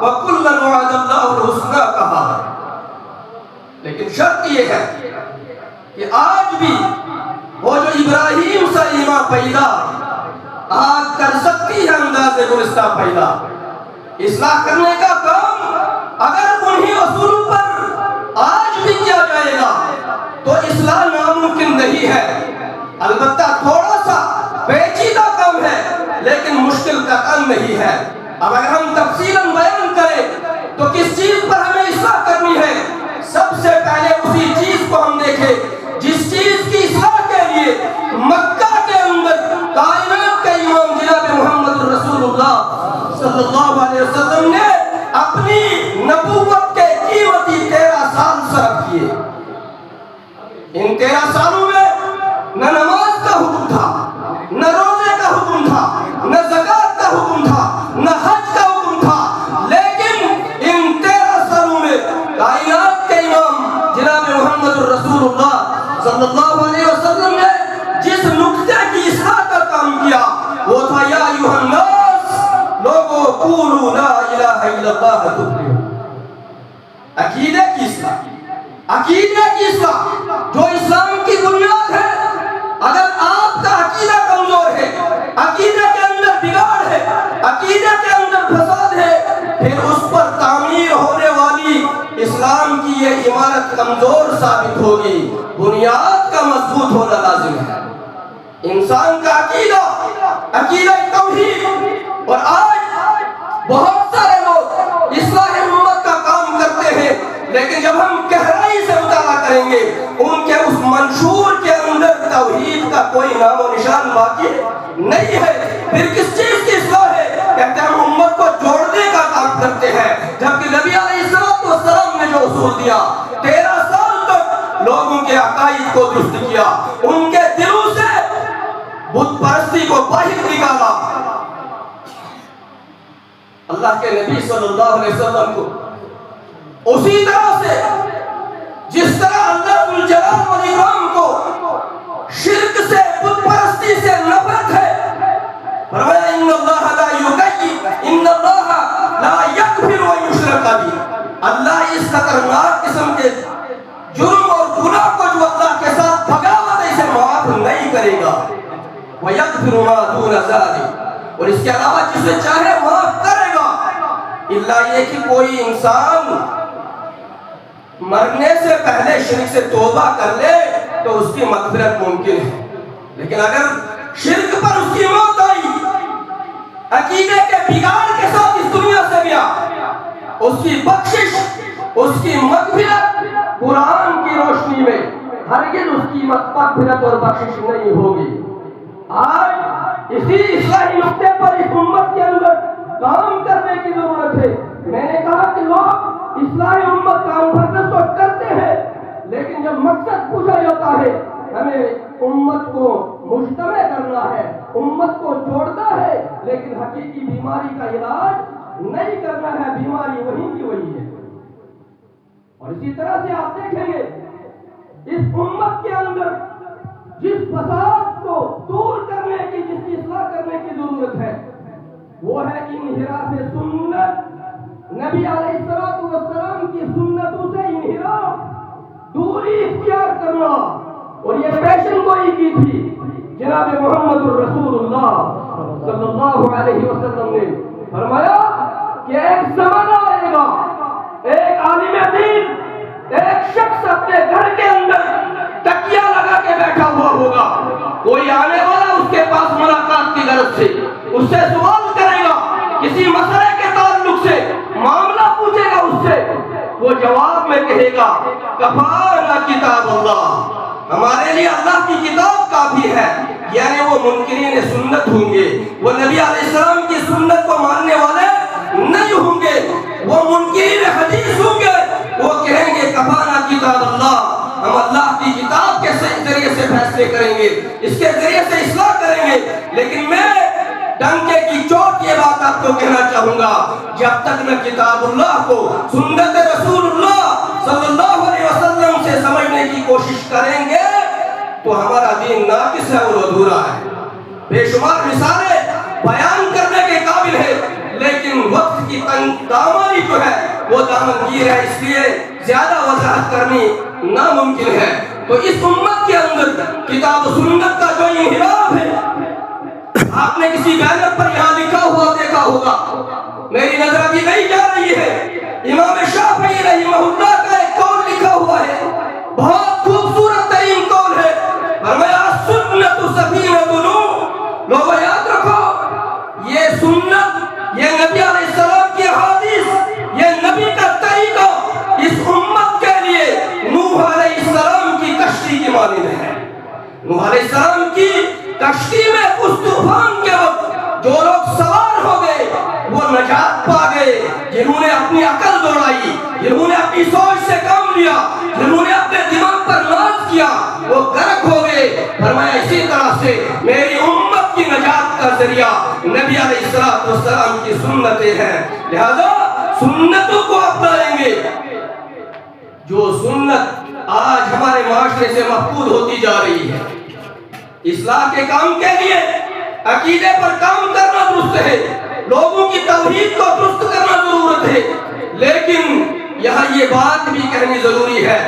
وَكُلًّا وَعَدَ اللَّهُ الْحُسْنَىٰ کہا ہے. لیکن شرط یہ ہے کہ آج بھی وہ جو ابراہیم سے ایمان پیدا آج کر سکتی ہے انداز گلستہ پیدا. اصلاح کرنے کا کام اگر انہی اصولوں پر آج بھی کیا جائے گا تو اصلاح ناممکن نہیں ہے. البتہ تھوڑا سا پیچیدہ کام ہے لیکن مشکل کا کام نہیں ہے. اب اگر ہم تفصیلاً بیان کریں تو کس چیز پر ہمیں اصلاح کرنی ہے؟ سب سے پہلے اسی چیز کو ہم دیکھیں جس چیز کی اصلاح کے لیے مکہ کے اندر کائنات کے امام جناب محمد رسول اللہ صلی اللہ علیہ وسلم نے اپنی نبوت کے قیمتی 13 سال صرف کیے. ان 13 سالوں میں نہ نماز کا حکم تھا، نہ روزے کا حکم تھا، نہ زکوٰۃ کا حکم تھا، نہ حج کا حکم تھا. لیکن ان 13 سالوں میں کائنات کے امام جناب محمد رسول اللہ صلی اللہ علیہ وسلم نے جس نقطے کی اصلاح کا کام کیا وہ تھا یا ایھا الناس لوگوں قولوا لا الہ الا اللہ تفلحوا. عقیدے کی اصلاح، عقیدے کی اصلاح جو اسلام کی بنیاد ہے. اگر آپ کا عقیدہ کمزور ہے، عقیدے کے اندر بگاڑ ہے، عقیدے کے اندر فساد ہے، پھر اس پر تعمیر ہونے والی اسلام کی یہ عمارت کمزور ثابت ہوگی. بنیاد کا مضبوط ہونا لازم ہے. انسان کا عقیدہ، عقیدہ توحید. اور آج بہت سارے لوگ اصلاح امت کا کام کرتے ہیں لیکن جب ہم گہرائی سے مطالعہ کریں گے ان کے اس منشور کے اندر توحید کا کوئی نام و نشان باقی نہیں ہے. پھر کس چیز کی اصلاح ہے؟ کہتے ہیں ہم امت کو جوڑنے کا کام کرتے ہیں. جبکہ نبی علیہ السلام نے جو اصول دیا 13 سال تک لوگوں کے عقائد کو درست کیا، ان کے دلوں سے بت پرستی کو باہر نکالا. اللہ کے نبی صلی اللہ علیہ وسلم کو اسی طرح سے جس طرح اللہ ذو الجلال والاکرام کو شرک سے بت پرستی سے نفرت ہے، فرمایا ان اللہ لا یغفر ان یشرک بہ. اللہ اس خطرناک قسم کے جرم اور گناہ کو جو اللہ کے ساتھ بغاوت اسے معاف نہیں کرے گا. وَيَغْفِرُ مَا دُونَ ذَلِكَ، اور اس کے علاوہ جسے چاہے معاف کرے گا. اللہ یہ کہ کوئی انسان مرنے سے پہلے شرک سے توبہ کر لے تو اس کی مغفرت ممکن ہے. لیکن اگر شرک پر اس کی موت آئی، عقیدے کے بگاڑ کے ساتھ اس دنیا سے گیا، اس کی بخشش، اس کی مغفرت قرآن کی روشنی میں ہرگز اس کی مغفرت اور بخشش نہیں ہوگی. آج اسی اصلاحی نقطے پر اس امت کے اندر کام کرنے کی ضرورت ہے. میں نے کہا کہ لوگ اصلاحی امت کانفرنس تو کرتے ہیں لیکن جب مقصد پوچھا جاتا ہے ہمیں امت کو مجتمع کرنا ہے، امت کو جوڑنا ہے، لیکن حقیقی بیماری کا علاج نہیں کرنا ہے. بیماری وہی کی وہی ہے. اور اسی طرح سے آپ دیکھیں گے اس امت کے اندر جس فساد کو دور کرنے کی، جس کی اصلاح کرنے کی ضرورت ہے وہ ہے انحراف سنت. نبی علیہ السلام کی سنتوں سے انحراف، دوری اختیار کرنا. اور یہ پیشن گوئی کی تھی جناب محمد الرسول اللہ صلی اللہ علیہ وسلم نے. فرمایا کہ ایک زمانہ آئے گا، ایک عالم دین، ایک شخص اپنے گھر کے اندر تکیہ لگا کے بیٹھا ہوا ہوگا. کوئی آنے والا اس کے پاس ملاقات کی غرض سے اس سے سوال کرے گا، کسی مسئلے کے تعلق سے معاملہ پوچھے گا اس سے. وہ جواب میں کہے گا کفانا کتاب اللہ، ہمارے لیے اللہ کی کتاب کافی ہے. یعنی وہ منکرین سنت ہوں گے، وہ نبی علیہ السلام کی سنت کو ماننے والے نہیں ہوں گے، وہ منکرین حدیث ہوں گے. وہ کہیں گے کفانا کتاب اللہ، ہم اللہ کی کتاب کے ذریعے سے فیصلے کریں گے، اس کے ذریعے سے اصلاح کریں گے. لیکن میں ڈنکے کی چوٹ یہ بات آپ کو کہنا چاہوں گا، جب تک میں کتاب اللہ کو، سنت رسول اللہ صلی اللہ علیہ وسلم سے سمجھنے کی کوشش کریں گے تو ہمارا دین ناقص ہے اور ادھورا ہے. بے شمار مثالیں بیان کرنے کے قابل ہے لیکن لیکن وقت کی دامنی جو ہے وہ دامنگیر ہے، اس لیے زیادہ وضاحت کرنی ناممکن ہے۔ تو اس امت کے اندر کتاب و سنت کا جو انحراف ہے، آپ نے کسی بینر پر یہاں لکھا ہوا دیکھا ہوگا، میری نظر ابھی نہیں جا رہی ہے، امام شافعی رحمہ اللہ کا ایک قول لکھا ہوا ہے، بہت خوبصورت ترین قول ہے، فرمایا سنت سفینۃ نوح۔ لوگوں یاد رکھو، یہ سنت، یہ نبی علیہ السلام کی حدیث، یہ نبی کا طریقہ اس امت کے لیے نوح علیہ السلام کی کشتی کی مانند ہے۔ نوح علیہ السلام کی کشتی میں اس طوفان کے وقت جو لوگ سوار ہو گئے وہ نجات پا گئے، جنہوں نے اپنی عقل دوڑائی، جنہوں نے اپنی سوچ سے کام لیا، جنہوں نے اپنے دماغ پر ناز کیا، وہ غرق ہو گئے۔ فرمایا اسی طرح سے میری امت کی نجات کا ذریعہ نبی علیہ السلام کی سنتیں ہیں، لہذا سنتوں کو اپنائیں گے۔ جو سنت آج ہمارے معاشرے سے مفقود ہوتی جا رہی ہے، اصلاح کے کام کے لیے عقیدے پر کام کرنا درست ہے، لوگوں کی توحید کو درست کرنا ضرورت ہے، لیکن یہاں یہ بات بھی کہنی ضروری ہے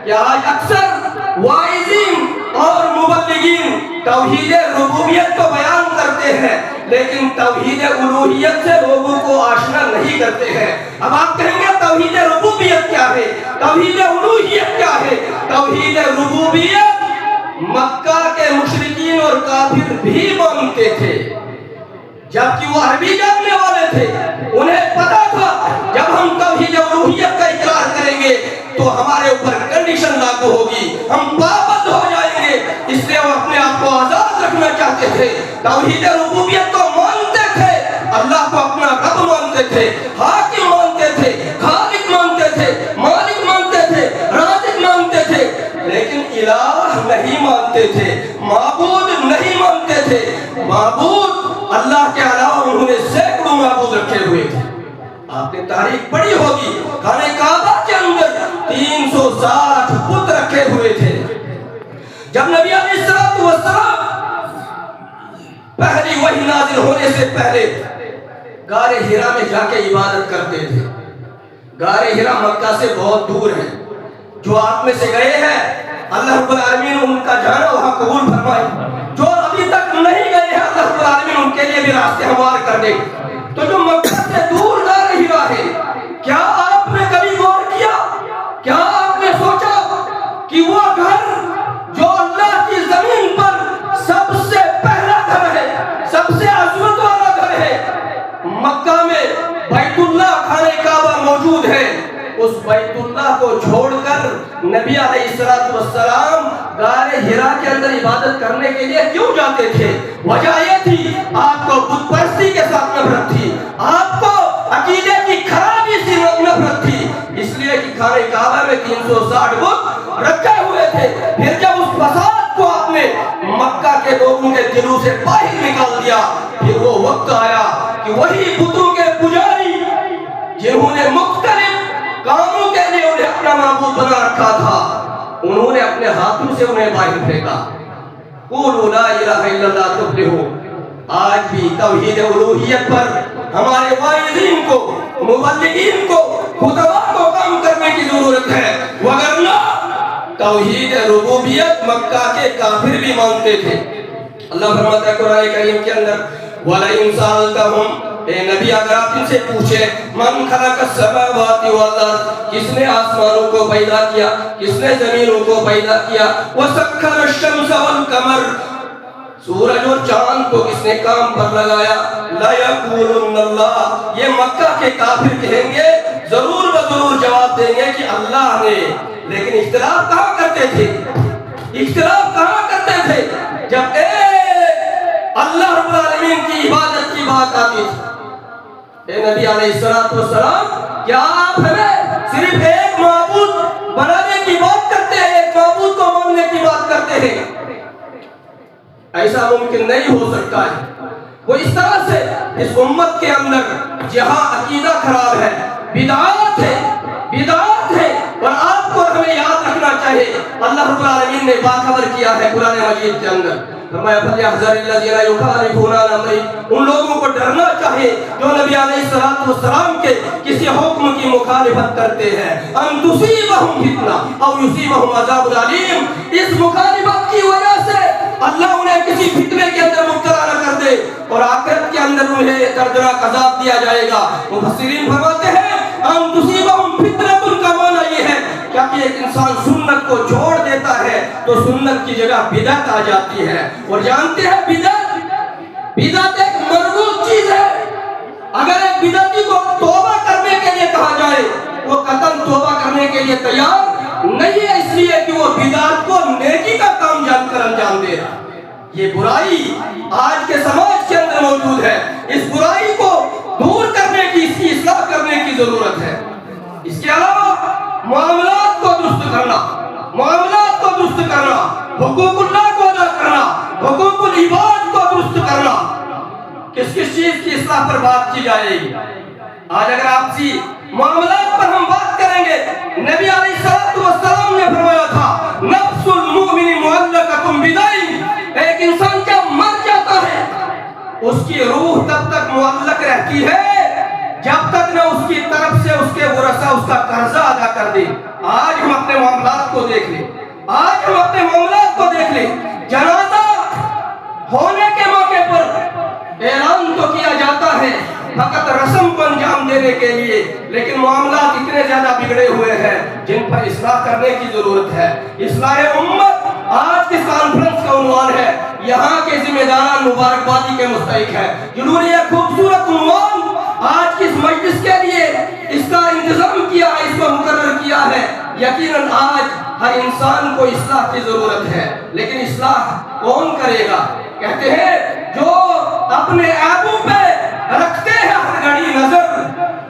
کہ آج اکثر واعظین اور مبلغین توحید ربوبیت کو بیان کرتے ہیں، لیکن توحید الوہیت سے لوگوں کو آشنا نہیں کرتے ہیں۔ اب آپ کہیں گے توحید ربوبیت کیا ہے، توحید الوہیت کیا ہے؟ توحید ربوبیت مکہ کے مشرکین اور کافر بھی مانتے تھے، جبکہ وہ عربی جاننے والے تھے، انہیں پتا تھا جب ہم توحید الوہیت کا اقرار کریں گے تو ہمارے اوپر کنڈیشن لاگو ہوگی، ہم پابند ہو جائیں گے، اس لیے وہ اپنے آپ کو آزاد رکھنا چاہتے تھے۔ توحید ربوبیت کو مانتے تھے، اللہ کو اپنا رب مانتے تھے، حاکم مانتے تھے، خالق مانتے تھے، مالک مانتے تھے، رازق مانتے تھے، لیکن الہ نہیں مانتے تھے، معبود نہیں مانتے تھے۔ معبود اللہ کے علاوہ انہوں نے سینکڑوں معبود رکھے ہوئے تھے۔ آپ نے تاریخ پڑھی ہوگی، خانہ کعبہ کے اندر 360 بت رکھے ہوئے تھے۔ جب نبی علیہ السلام پہلی وحی نازل ہونے سے پہلے غار حرا میں جا کے عبادت کرتے تھے۔ غار حرا مکہ سے بہت دور ہے، جو آپ میں سے گئے ہیں اللہ رب العالمین ان کا جانا وہاں قبول فرمائے، جو ابھی تک نہیں گئے ہیں اللہ رب العالمین ان کے لیے بھی راستے ہموار کر دے۔ تو جو مکہ سے دور غار حرا ہے، کیا آپ نے کبھی غور کیا، کیا آپ نے سوچا کہ وہ گھر جو اللہ کی زمین پر سب سے پہلا گھر ہے، سب سے عظمت والا گھر ہے، مکہ میں بیت اللہ خانہ کعبہ موجود ہے، اس بیت اللہ کو چھوڑ کر نبی علیہ السلام غار حرا کے اندر عبادت کرنے کے لیے کیوں جاتے تھے؟ وجہ یہ تھی آپ کو بت پرستی کے ساتھ نفرت تھی، آپ کو عقیدے کی خرابی سے نفرت تھی، اس لیے کہ خانہ کعبہ میں 360 بت رکھے ہوئے تھے۔ پھر جب اس فساد کو آپ نے مکہ کے لوگوں کے دلوں سے باہر نکال دیا، پھر وہ وقت آیا کہ وہی بتوں کے پجاری جنہوں نے مختلف کاموں کے لیے انہیں اپنا معبود بنا رکھا تھا، انہوں نے اپنے ہاتھوں سے انہیں باہر پھینکا۔ قولوا لا الہ الا اللہ تفلحوا۔ آج بھی توحید الوہیت پر ہمارے واعظین کو، مبلغین کو، خطباء کو کام کرنے کی ضرورت ہے، وگرنہ توحید ربوبیت مکہ کے کافر بھی مانتے تھے۔ اللہ فرماتا ہے قرآن کریم کے اندر وَلَئِن سَأَلْتَهُمْ، اے نبی اگر آپ ان سے پوچھے من خلق السماوات والارض، کس نے آسمانوں کو پیدا کیا، کس نے زمینوں کو پیدا کیا، وَسَخَّرَ الشَّمْسَ وَالْقَمَرَ، سورج اور چاند کو کس نے کام پر لگایا، لَيَقُولُنَّ اللَّهُ، یہ مکہ کے کافر کہیں گے، ضرور بضرور جواب دیں گے کہ اللہ نے۔ لیکن اختلاف کہاں کرتے تھے، اختلاف کہاں کرتے تھے؟ جب اللہ رب العالمین کی عبادت کی بات آتی تھی۔ اے نبی علیہ السلام، کیا آپ ہمیں صرف ایک معبود بنانے کی بات کرتے ہیں، ایک معبود کو ماننے کی بات کرتے ہیں؟ ایسا ممکن نہیں ہو سکتا ہے۔ وہ اس طرح سے اس امت کے اندر جہاں عقیدہ خراب ہے، بدعات ہے، بدعات ہے، اور آپ کو ہمیں یاد رکھنا چاہیے اللہ رب العالمین نے باخبر کیا ہے قرآن مجید کے اندر. فرمایا فَلْيَحْذَرِ الَّذِينَ يُخَالِفُونَ عَنْ أَمْرِهِ، ان لوگوں کو ڈرنا چاہیے جو نبی علیہ السلام کے کسی حکم کی مخالفت کرتے ہیں. أَن تُصِيبَهُمْ فِتْنَةٌ أَوْ يُصِيبَهُمْ عَذَابٌ أَلِيمٌ، اس مخالفت کی وجہ سے اللہ انہیں کسی فتنے کے اندر مبتلا نہ کر دے اور آخرت کے اندر انہیں دردناک عذاب دیا جائے گا. مفسرین فرماتے ہیں أَن تُصِيبَهُمْ فِتْنَةٌ کا معنی یہ ہے کہ ایک انسان سنت کو چھوڑ دیتا ہے تو سنت کی جگہ بدعت آ جاتی ہے. اور جانتے ہیں بدعت ایک مربوط چیز ہے. اگر ایک بدعتی کو توبہ کرنے کے لیے کہا جائے وہ قطعاً توبہ کرنے کے لیے تیار نہیں ہے، اس لیے کہ وہ بدعت کو نیکی کا کام جان کر انجام دے رہا. یہ برائی آج کے سماج کے اندر موجود ہے. اس برائی کو دور کرنے کی، اس کی اصلاح کرنے کی ضرورت ہے. اس کے علاوہ معاملات کو درست کرنا، حقوق اللہ کو ادا کرنا، حقوق العباد کو درست کرنا. کس چیز کی اصلاح پر بات کی جائے گی؟ آج اگر آپسی معاملات پر ہم بات کریں گے، نبی علیہ السلام نے فرمایا تھا نفس المؤمن معلقۃ بدین، ایک انسان جب مر جاتا ہے اس کی روح تب تک معلق رہتی ہے جب تک نہ اس کی طرف سے اس کے ورثہ اس کا قرضہ ادا کر دیں. آج ہم اپنے معاملات کو دیکھ لیں، جنازہ ہونے کے موقع پر اعلان تو کیا جاتا ہے فقط رسم کو انجام دینے کے لیے، لیکن معاملات اتنے زیادہ بگڑے ہوئے ہیں جن پر اصلاح کرنے کی ضرورت ہے. اصلاح امت آج کی کانفرنس کا عنوان ہے. یہاں کے ذمہ داران مبارکبادی کے مستحق ہیں جنہوں نے یہ خوبصورت عنوان آج کی اس مجلس کے لیے اس کا انتظام کیا ہے، اس کو مقرر کیا ہے. یقیناً آج ہر انسان کو اصلاح کی ضرورت ہے، لیکن اصلاح کون کرے گا؟ کہتے ہیں جو اپنے عیبوں پہ رکھتے ہیں ہر گھڑی نظر،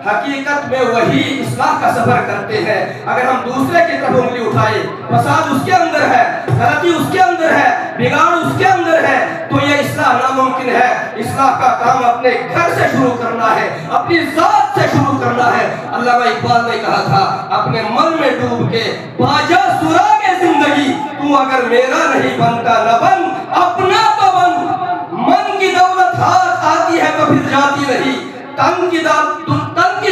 حقیقت میں وہی اصلاح کا سفر کرتے ہیں. اگر ہم دوسرے کی طرف انگلی اٹھائے، فساد اس کے اندر ہے، غلطی اس کے اندر ہے، بگاڑ اس کے اندر ہے، تو یہ اصلاح ناممکن ہے. اصلاح کا کام اپنے گھر سے شروع کرنا ہے، اپنی ذات سے شروع کرنا ہے. علامہ اقبال نے کہا تھا اپنے من میں ڈوب کے باجا سراغ زندگی، تو اگر میرا نہیں بنتا نہ بن، اپنا تو بن. من کی دولت ہاتھ آتی ہے تو پھر جاتی نہیں. تن کی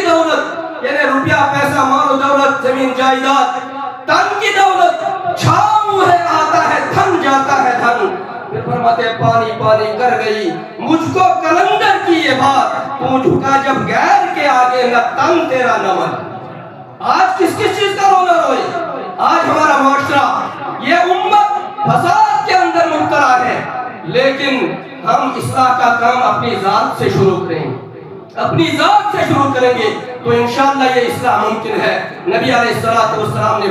دولت یعنی روپیہ پیسہ مال و دولت زمین جائیداد، تن کی دولت چھاؤں ہے آتا ہے دھن جاتا ہے دھن. پھر فرماتے پانی پانی کر گئی مجھ کو کلندر کی یہ بات، تو جھکا جب غیر کے آگے نہ تن تیرا نہ من. آج کس چیز کا رونا روئے؟ آج ہمارا معاشرہ، یہ امت فساد کے اندر مبتلا ہے، لیکن ہم اصلاح کا کام اپنی ذات سے شروع کریں گے تو انشاءاللہ یہ اصلاح ممکن ہے. نبی علیہ السلام نے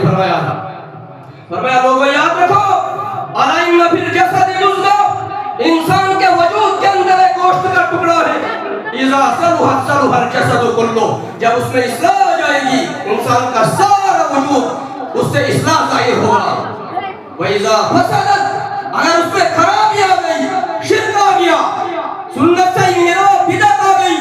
فرمایا لوگوں یاد رکھو الا ان فی الجسد مضغہ، انسان کے وجود کے اندر ایک گوشت کا ٹکڑا ہے، اذا صلحت صلح الجسد کلہ، جب اس میں اصلاح آ جائے گی انسان کا سارا وجود اس سے اصلاح ظاہر ہوگا. وَإِذَا فَسَدَتْ، اگر اس میں خرابی آ گئی، شرک آ گیا، سنت سے انحراف بدعت آ گئی،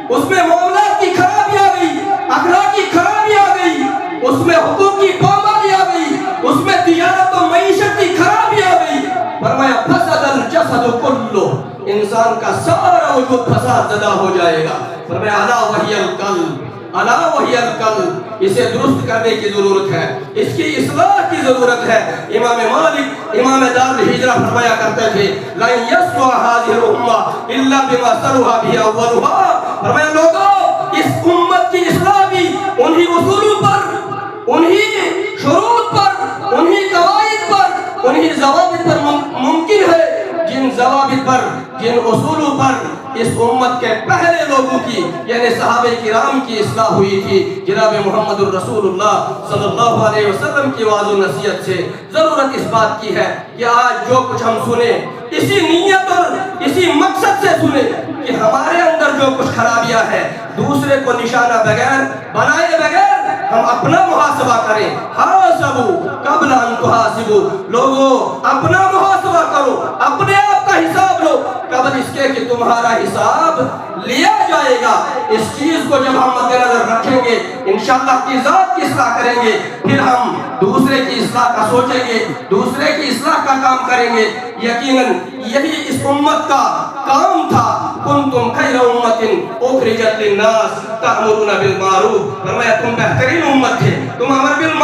اس میں معاملات کی خرابی آ گئی، اخلاقی خرابی آ گئی، اس میں حقوق کی پامالی آ گئی، اس میں تجارت و معیشت کی خرابی آ گئی، فرمایا فسد الجسد کلہ، انسان کا سارا وجود فساد زدہ ہو جائے گا. فرمایا الا وہی القلب، الا وہی القلب، اسے درست کرنے کی ضرورت ہے، اس کی اصلاح کی ضرورت ہے. امام مالک امام دار الہجرہ فرمایا کرتے تھے لن یصلح هذه الامه الا بما صلح به اولها، فرمایا لوگوں اس امت کی اصلاح بھی انہی اصولوں پر، انہی شروط پر، انہی قواعد پر، انہی ضوابط پر ممکن ہے جن ضوابط پر، جن اصولوں پر اس امت کے پہلے لوگوں کی یعنی صحابہ کرام کی اصلاح ہوئی تھی. جناب محمد الرسول اللہ صلی اللہ علیہ وسلم کی واضح نصیحت سے ضرورت اس بات کی ہے کہ آج جو کچھ ہم سنیں اسی نیت اور اسی مقصد سے سنیں کہ ہمارے اندر جو کچھ خرابیاں ہیں دوسرے کو نشانہ بغیر بنائے بغیر ہم اپنا محاسبہ کریں. حاسبوا قبل ان تحاسبوا، لوگوں اپنا محاسبہ کرو، اپنے آپ کا حساب لو قبل اس کے کہ کہ تمہارا حساب لیا جائے گا۔ اس چیز کو جب ہم مد نظر رکھیں گے انشاءاللہ اپنی ذات کی اصلاح کریں گے، پھر ہم دوسرے کی اصلاح کا سوچیں گے، دوسرے کی اصلاح کا کام کریں گے۔ یقیناً یہی اس امت کا کام تھا، کنتم خیر امت اخرجت للناس تأمرون بالمعروف، فرمایا تم بہترین امت تھے، تم امر بالمعروف